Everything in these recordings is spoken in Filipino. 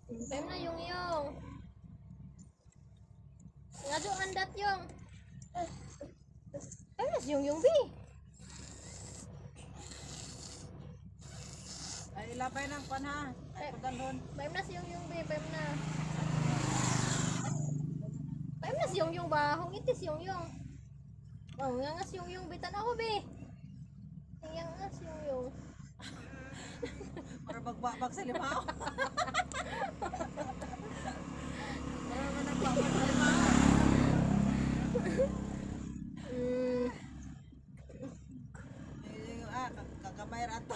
Pem na yung. Nga do andat yung. Pem na yung bi. Ay, ilapay ng pan ha. Ay, pagdalon. Pem na yung bi, pem na. Pem na yung ba? Hungitis yung. Oh, nga ngas yung bitan ako bi. Nga ngas yung. Para magbabag sa limaw. Para nagbabag sa limaw. Kagamay rato.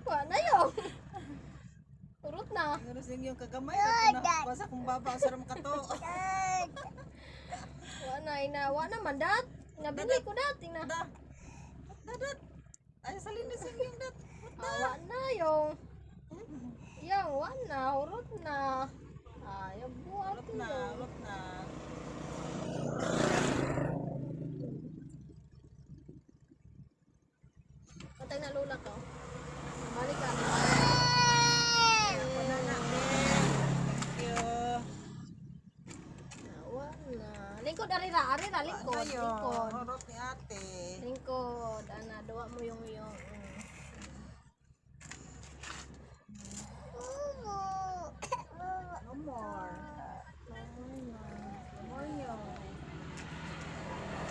Wala na yung. Urot na. Siguro yung kagamay rato na basa kong baba sa ram kato. Wala na mandat. Nabili ko dati na. Dadat. Ay sa linis yung dat. Wala na yung. Yung wala, urot na. Ay, buhat Ulot na, ulot na. Patay na lula to. Balik ka. Ako na na. Thank you. Wala. Lingkod, arira, lingkod. Ano yun? Lingkod. Urot ni ate. Lingkod. Ana, dawa mo yung